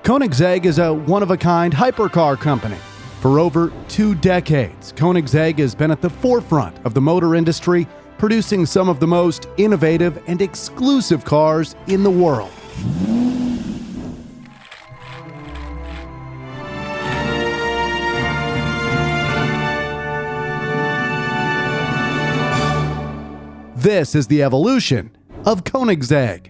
Koenigsegg is a one-of-a-kind hypercar company. For over 2 decades, Koenigsegg has been at the forefront of the motor industry, producing some of the most innovative and exclusive cars in the world. This is the evolution of Koenigsegg.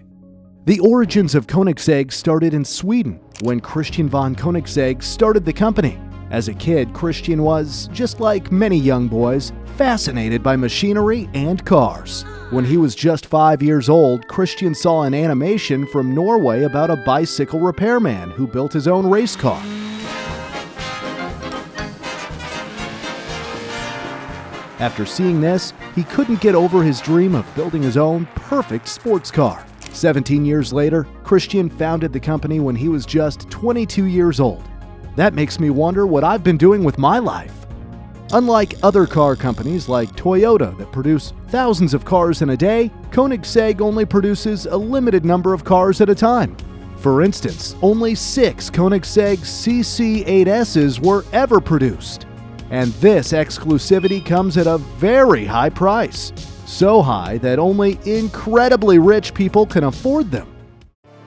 The origins of Koenigsegg started in Sweden when Christian von Koenigsegg started the company. As a kid, Christian was, just like many young boys, fascinated by machinery and cars. When he was just 5 years old, Christian saw an animation from Norway about a bicycle repairman who built his own race car. After seeing this, he couldn't get over his dream of building his own perfect sports car. 17 years later, Christian founded the company when he was just 22 years old. That makes me wonder what I've been doing with my life. Unlike other car companies like Toyota that produce thousands of cars in a day, Koenigsegg only produces a limited number of cars at a time. For instance, only 6 Koenigsegg CC8Ss were ever produced. And this exclusivity comes at a very high price. So high that only incredibly rich people can afford them.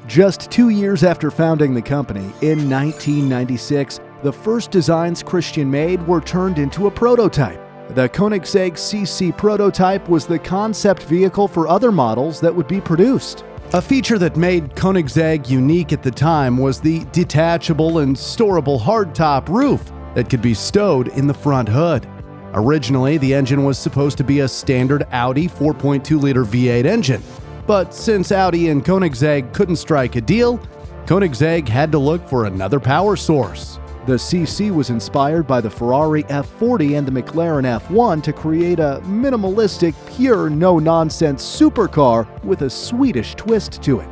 Just 2 years after founding the company, in 1996, the first designs Christian made were turned into a prototype. The Koenigsegg CC prototype was the concept vehicle for other models that would be produced. A feature that made Koenigsegg unique at the time was the detachable and storable hardtop roof that could be stowed in the front hood. Originally, the engine was supposed to be a standard Audi 4.2-liter V8 engine, but since Audi and Koenigsegg couldn't strike a deal, Koenigsegg had to look for another power source. The CC was inspired by the Ferrari F40 and the McLaren F1 to create a minimalistic, pure, no-nonsense supercar with a Swedish twist to it.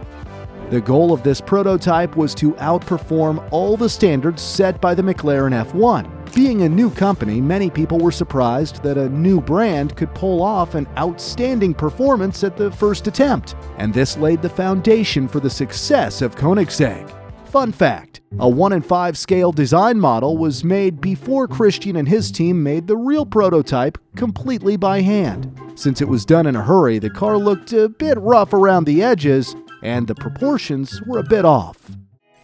The goal of this prototype was to outperform all the standards set by the McLaren F1. Being a new company, many people were surprised that a new brand could pull off an outstanding performance at the first attempt, and this laid the foundation for the success of Koenigsegg. Fun fact, a 1:5 scale design model was made before Christian and his team made the real prototype completely by hand. Since it was done in a hurry, the car looked a bit rough around the edges, and the proportions were a bit off.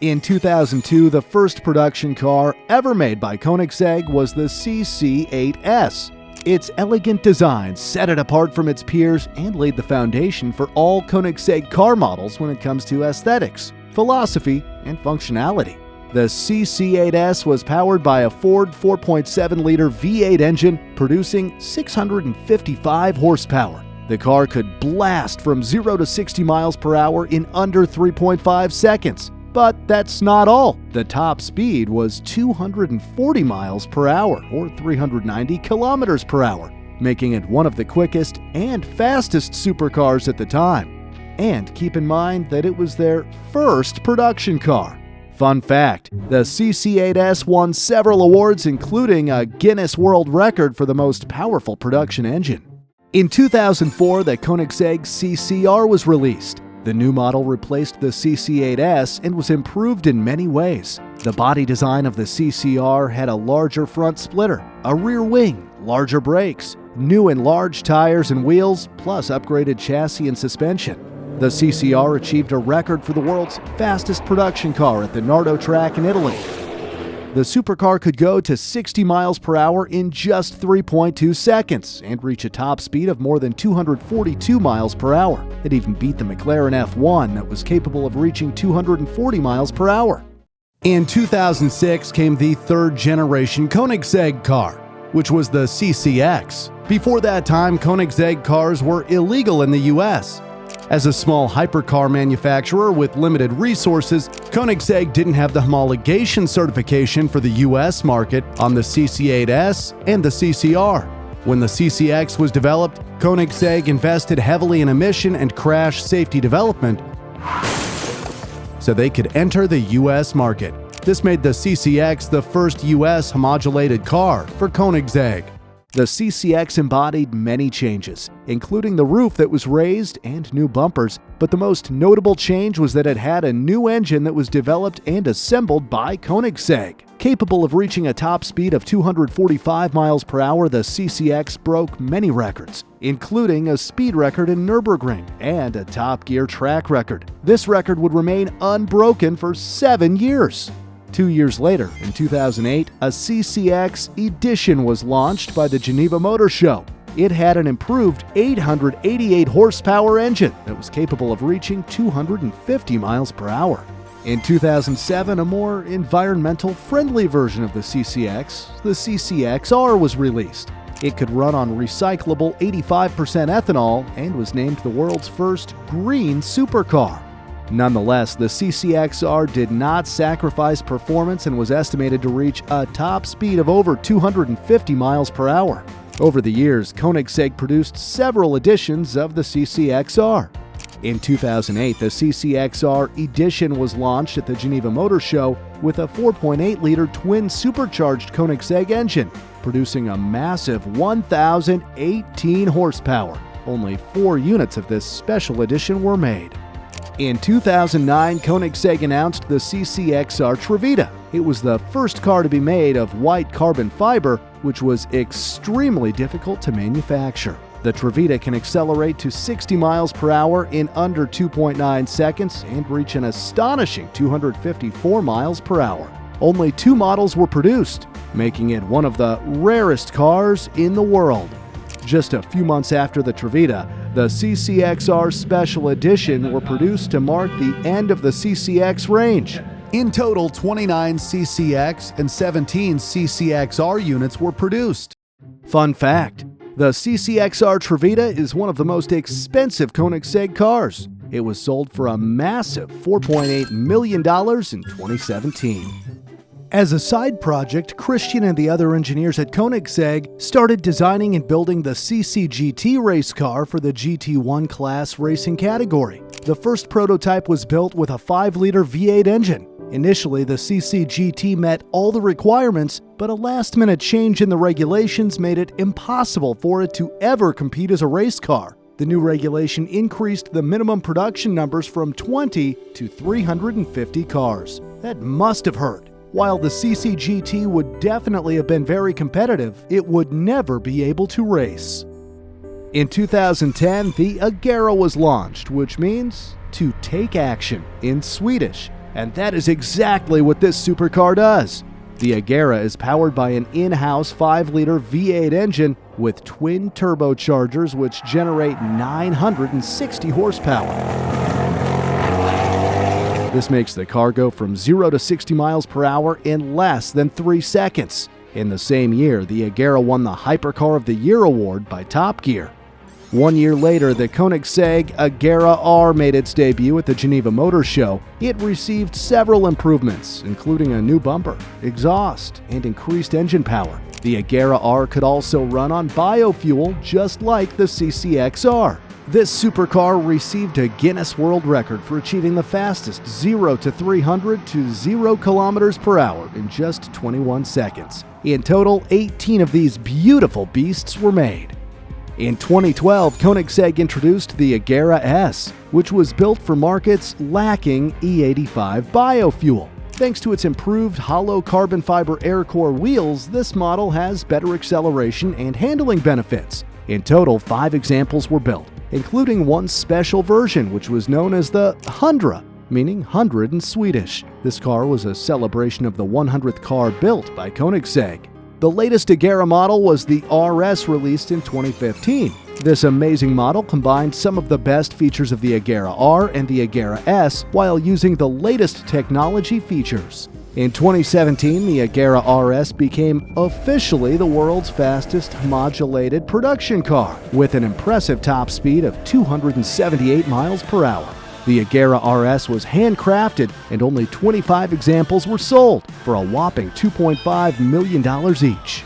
In 2002, the first production car ever made by Koenigsegg was the CC8S. Its elegant design set it apart from its peers and laid the foundation for all Koenigsegg car models when it comes to aesthetics, philosophy, and functionality. The CC8S was powered by a Ford 4.7-liter V8 engine producing 655 horsepower. The car could blast from 0 to 60 miles per hour in under 3.5 seconds. But that's not all. The top speed was 240 miles per hour, or 390 kilometers per hour, making it one of the quickest and fastest supercars at the time. And keep in mind that it was their first production car. Fun fact, the CC8S won several awards, including a Guinness World Record for the most powerful production engine. In 2004, the Koenigsegg CCR was released. The new model replaced the CC8S and was improved in many ways. The body design of the CCR had a larger front splitter, a rear wing, larger brakes, new and large tires and wheels, plus upgraded chassis and suspension. The CCR achieved a record for the world's fastest production car at the Nardo track in Italy. The supercar could go to 60 miles per hour in just 3.2 seconds and reach a top speed of more than 242 miles per hour. It even beat the McLaren F1 that was capable of reaching 240 miles per hour. In 2006 came the third-generation Koenigsegg car, which was the CCX. Before that time, Koenigsegg cars were illegal in the US. As a small hypercar manufacturer with limited resources, Koenigsegg didn't have the homologation certification for the US market on the CC8S and the CCR. When the CCX was developed, Koenigsegg invested heavily in emission and crash safety development so they could enter the US market. This made the CCX the first US homologated car for Koenigsegg. The CCX embodied many changes, including the roof that was raised and new bumpers, but the most notable change was that it had a new engine that was developed and assembled by Koenigsegg. Capable of reaching a top speed of 245 miles per hour, the CCX broke many records, including a speed record in Nürburgring and a Top Gear track record. This record would remain unbroken for 7 years. 2 years later, in 2008, a CCX edition was launched by the Geneva Motor Show. It had an improved 888 horsepower engine that was capable of reaching 250 miles per hour. In 2007, a more environmental-friendly version of the CCX, the CCXR, was released. It could run on recyclable 85% ethanol and was named the world's first green supercar. Nonetheless, the CCXR did not sacrifice performance and was estimated to reach a top speed of over 250 miles per hour. Over the years, Koenigsegg produced several editions of the CCXR. In 2008, the CCXR edition was launched at the Geneva Motor Show with a 4.8-liter twin supercharged Koenigsegg engine, producing a massive 1,018 horsepower. Only 4 units of this special edition were made. In 2009, Koenigsegg announced the CCXR Trevita. It was the first car to be made of white carbon fiber, which was extremely difficult to manufacture. The Trevita can accelerate to 60 miles per hour in under 2.9 seconds and reach an astonishing 254 miles per hour. Only 2 models were produced, making it one of the rarest cars in the world. Just a few months after the Trevita, the CCXR Special Edition were produced to mark the end of the CCX range. In total, 29 CCX and 17 CCXR units were produced. Fun fact: the CCXR Trevita is one of the most expensive Koenigsegg cars. It was sold for a massive $4.8 million in 2017. As a side project, Christian and the other engineers at Koenigsegg started designing and building the CCGT race car for the GT1 class racing category. The first prototype was built with a 5-liter V8 engine. Initially, the CCGT met all the requirements, but a last-minute change in the regulations made it impossible for it to ever compete as a race car. The new regulation increased the minimum production numbers from 20 to 350 cars. That must have hurt. While the CCGT would definitely have been very competitive, it would never be able to race. In 2010, the Agera was launched, which means to take action in Swedish. And that is exactly what this supercar does. The Agera is powered by an in-house 5-liter V8 engine with twin turbochargers which generate 960 horsepower. This makes the car go from 0 to 60 miles per hour in less than 3 seconds. In the same year, the Agera won the Hypercar of the Year award by Top Gear. 1 year later, the Koenigsegg Agera R made its debut at the Geneva Motor Show. It received several improvements, including a new bumper, exhaust, and increased engine power. The Agera R could also run on biofuel, just like the CCXR. This supercar received a Guinness World Record for achieving the fastest 0 to 300 to 0 kilometers per hour in just 21 seconds. In total, 18 of these beautiful beasts were made. In 2012, Koenigsegg introduced the Agera S, which was built for markets lacking E85 biofuel. Thanks to its improved hollow carbon fiber air core wheels, this model has better acceleration and handling benefits. In total, 5 examples were built, including one special version which was known as the 100, meaning 100 in Swedish. This car was a celebration of the 100th car built by Koenigsegg. The latest Agera model was the RS, released in 2015. This amazing model combined some of the best features of the Agera R and the Agera S while using the latest technology features. In 2017, the Agera RS became officially the world's fastest modulated production car, with an impressive top speed of 278 miles per hour. The Agera RS was handcrafted and only 25 examples were sold for a whopping $2.5 million each.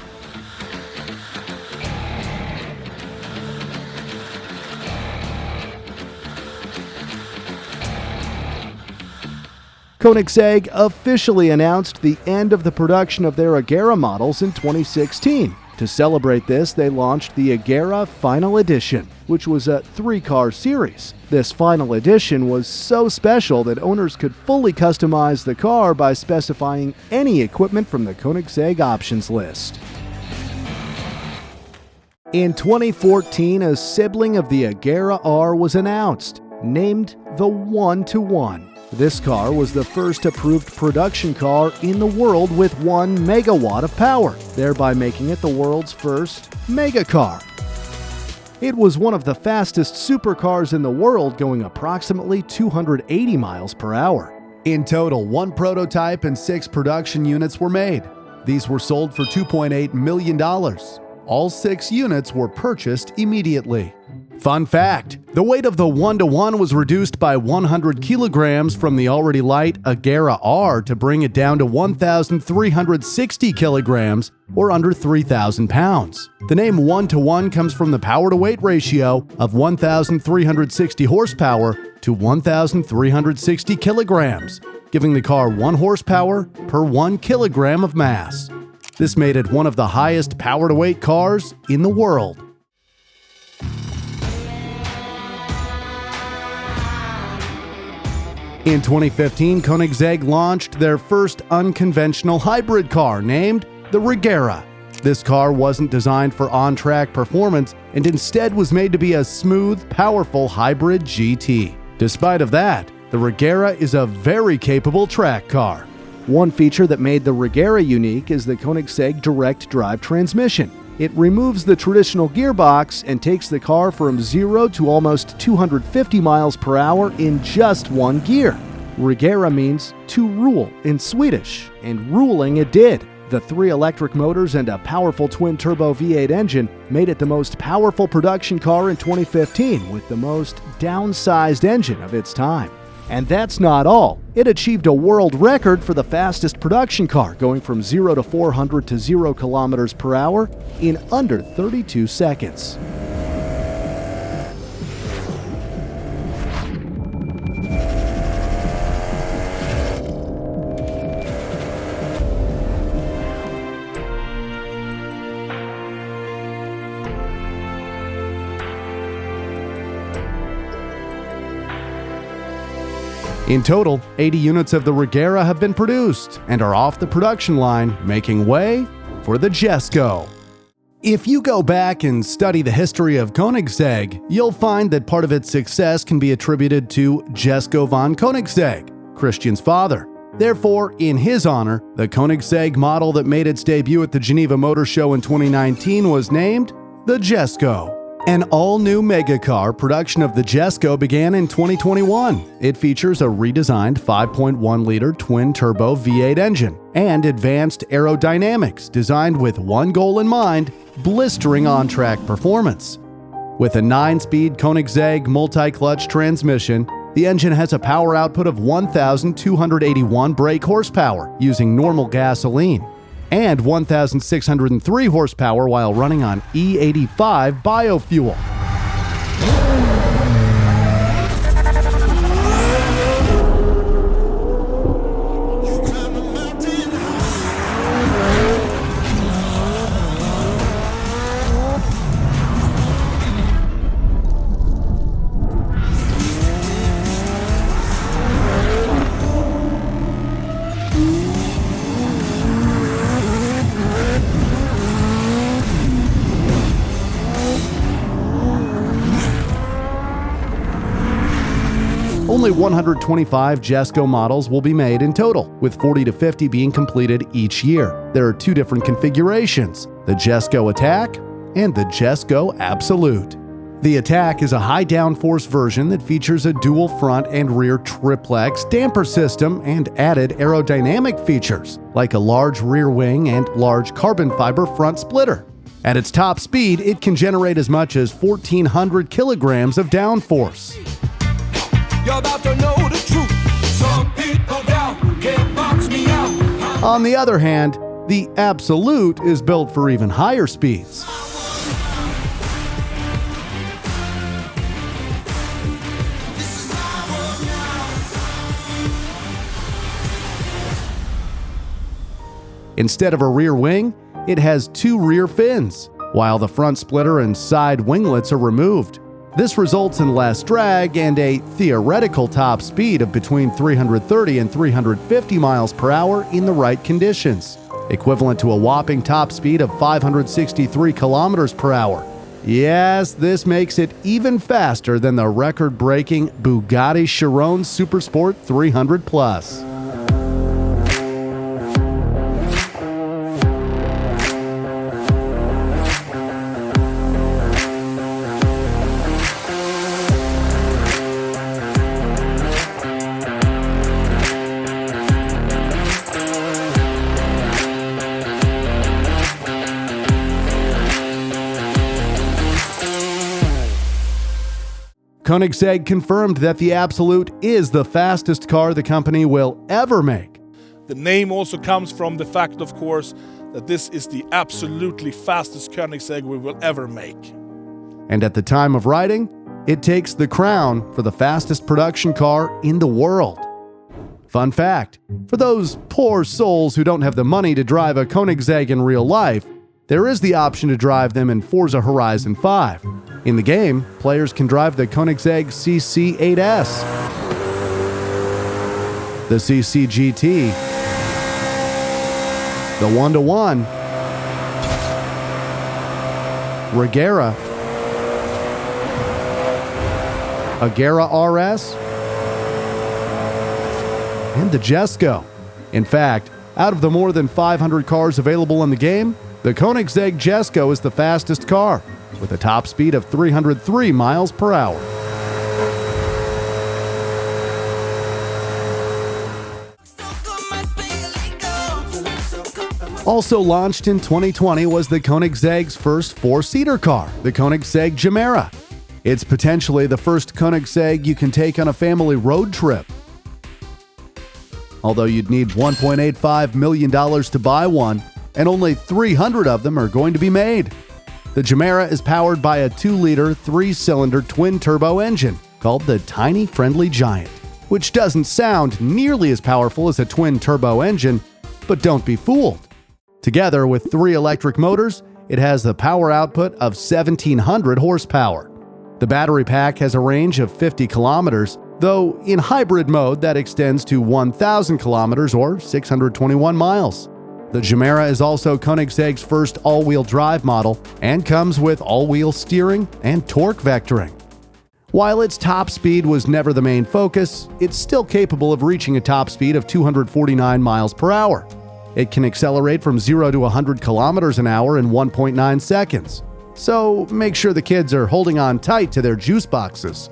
Koenigsegg officially announced the end of the production of their Agera models in 2016. To celebrate this, they launched the Agera Final Edition, which was a 3-car series. This final edition was so special that owners could fully customize the car by specifying any equipment from the Koenigsegg options list. In 2014, a sibling of the Agera R was announced, named the 1-to-1. This car was the first approved production car in the world with 1 megawatt of power, thereby making it the world's first mega car. It was one of the fastest supercars in the world, going approximately 280 miles per hour. In total, 1 prototype and 6 production units were made. These were sold for $2.8 million. All 6 units were purchased immediately. Fun fact, the weight of the 1-to-1 was reduced by 100 kilograms from the already light Agera R to bring it down to 1,360 kilograms, or under 3,000 pounds. The name 1-to-1 comes from the power-to-weight ratio of 1,360 horsepower to 1,360 kilograms, giving the car 1 horsepower per 1 kilogram of mass. This made it one of the highest power-to-weight cars in the world. In 2015, Koenigsegg launched their first unconventional hybrid car named the Regera. This car wasn't designed for on-track performance and instead was made to be a smooth, powerful hybrid GT. Despite of that, the Regera is a very capable track car. One feature that made the Regera unique is the Koenigsegg direct drive transmission. It removes the traditional gearbox and takes the car from 0 to almost 250 miles per hour in just 1 gear. Regera means to rule in Swedish, and ruling it did. The 3 electric motors and a powerful twin-turbo V8 engine made it the most powerful production car in 2015, with the most downsized engine of its time. And that's not all. It achieved a world record for the fastest production car, going from 0 to 400 to 0 kilometers per hour in under 32 seconds. In total, 80 units of the Regera have been produced and are off the production line, making way for the Jesko. If you go back and study the history of Koenigsegg, you'll find that part of its success can be attributed to Jesko von Koenigsegg, Christian's father. Therefore, in his honor, the Koenigsegg model that made its debut at the Geneva Motor Show in 2019 was named the Jesko. An all-new megacar production of the Jesko began in 2021. It features a redesigned 5.1-liter twin-turbo V8 engine and advanced aerodynamics designed with one goal in mind: blistering on-track performance. With a 9-speed Koenigsegg multi-clutch transmission, the engine has a power output of 1,281 brake horsepower using normal gasoline, and 1,603 horsepower while running on E85 biofuel. Only 125 Jesko models will be made in total, with 40 to 50 being completed each year. There are 2 different configurations: the Jesko Attack and the Jesko Absolute. The Attack is a high downforce version that features a dual front and rear triplex damper system and added aerodynamic features, like a large rear wing and large carbon fiber front splitter. At its top speed, it can generate as much as 1,400 kilograms of downforce. You're about to know the truth. Some people can't box me out. On the other hand, the Absolute is built for even higher speeds. Instead of a rear wing, it has 2 rear fins, while the front splitter and side winglets are removed. This results in less drag and a theoretical top speed of between 330 and 350 miles per hour in the right conditions, equivalent to a whopping top speed of 563 kilometers per hour. Yes, this makes it even faster than the record-breaking Bugatti Chiron Supersport 300 Plus. Koenigsegg confirmed that the Absolute is the fastest car the company will ever make. The name also comes from the fact, of course, that this is the absolutely fastest Koenigsegg we will ever make. And at the time of writing, it takes the crown for the fastest production car in the world. Fun fact, for those poor souls who don't have the money to drive a Koenigsegg in real life, there is the option to drive them in Forza Horizon 5. In the game, players can drive the Koenigsegg CC8S, the CCGT, the 1-to-1, Regera, Agera RS, and the Jesko. In fact, out of the more than 500 cars available in the game, the Koenigsegg Jesko is the fastest car, with a top speed of 303 miles per hour. Also launched in 2020 was the Koenigsegg's first 4-seater car, the Koenigsegg Gemera. It's potentially the first Koenigsegg you can take on a family road trip. Although you'd need $1.85 million to buy one, and only 300 of them are going to be made. The Gemera is powered by a 2-liter, 3-cylinder twin-turbo engine called the Tiny Friendly Giant, which doesn't sound nearly as powerful as a twin-turbo engine, but don't be fooled. Together with 3 electric motors, it has a power output of 1,700 horsepower. The battery pack has a range of 50 kilometers, though in hybrid mode that extends to 1,000 kilometers or 621 miles. The Gemera is also Koenigsegg's first all-wheel drive model and comes with all-wheel steering and torque vectoring. While its top speed was never the main focus, it's still capable of reaching a top speed of 249 miles per hour. It can accelerate from 0 to 100 kilometers an hour in 1.9 seconds. So make sure the kids are holding on tight to their juice boxes.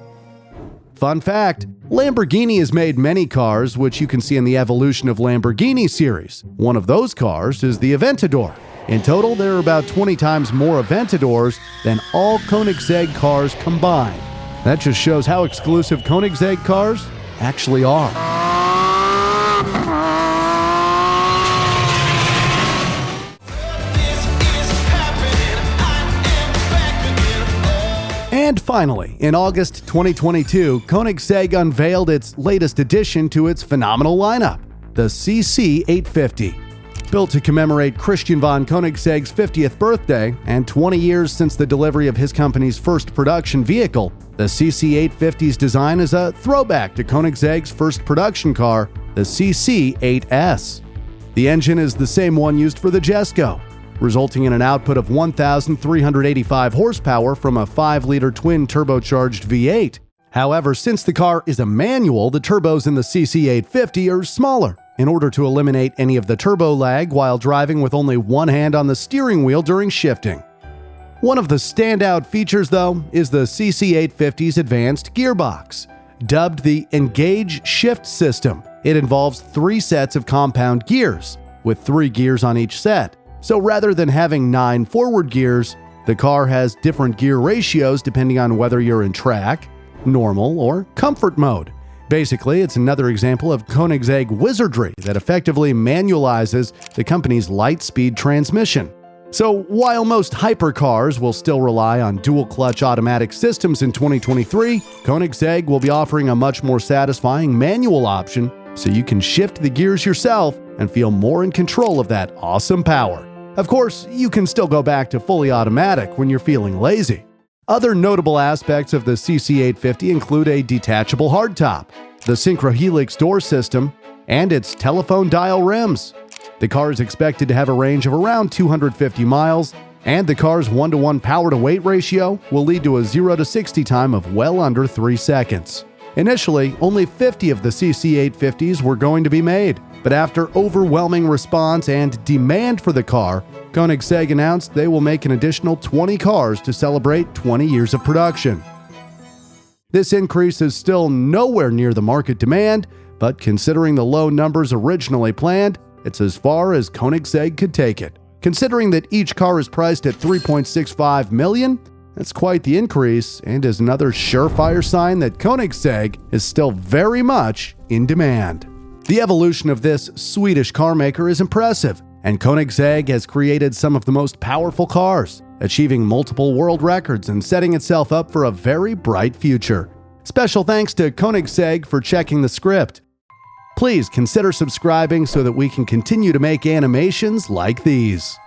Fun fact, Lamborghini has made many cars which you can see in the Evolution of Lamborghini series. One of those cars is the Aventador. In total, there are about 20 times more Aventadors than all Koenigsegg cars combined. That just shows how exclusive Koenigsegg cars actually are. And finally, in August 2022, Koenigsegg unveiled its latest addition to its phenomenal lineup, the CC850. Built to commemorate Christian von Koenigsegg's 50th birthday and 20 years since the delivery of his company's first production vehicle, the CC850's design is a throwback to Koenigsegg's first production car, the CC8S. The engine is the same one used for the Jesko, resulting in an output of 1,385 horsepower from a 5-liter twin-turbocharged V8. However, since the car is a manual, the turbos in the CC850 are smaller, in order to eliminate any of the turbo lag while driving with only one hand on the steering wheel during shifting. One of the standout features, though, is the CC850's advanced gearbox. Dubbed the Engage Shift System, it involves 3 sets of compound gears, with 3 gears on each set. So rather than having 9 forward gears, the car has different gear ratios depending on whether you're in track, normal, or comfort mode. Basically, it's another example of Koenigsegg wizardry that effectively manualizes the company's light-speed transmission. So while most hypercars will still rely on dual-clutch automatic systems in 2023, Koenigsegg will be offering a much more satisfying manual option so you can shift the gears yourself and feel more in control of that awesome power. Of course, you can still go back to fully automatic when you're feeling lazy. Other notable aspects of the CC850 include a detachable hardtop, the Synchrohelix door system, and its telephone dial rims. The car is expected to have a range of around 250 miles, and the car's 1-to-1 power-to-weight ratio will lead to a 0 to 60 time of well under 3 seconds. Initially, only 50 of the CC850s were going to be made, but after overwhelming response and demand for the car, Koenigsegg announced they will make an additional 20 cars to celebrate 20 years of production. This increase is still nowhere near the market demand, but considering the low numbers originally planned, it's as far as Koenigsegg could take it. Considering that each car is priced at $3.65 million, that's quite the increase and is another surefire sign that Koenigsegg is still very much in demand. The evolution of this Swedish car maker is impressive, and Koenigsegg has created some of the most powerful cars, achieving multiple world records and setting itself up for a very bright future. Special thanks to Koenigsegg for checking the script. Please consider subscribing so that we can continue to make animations like these.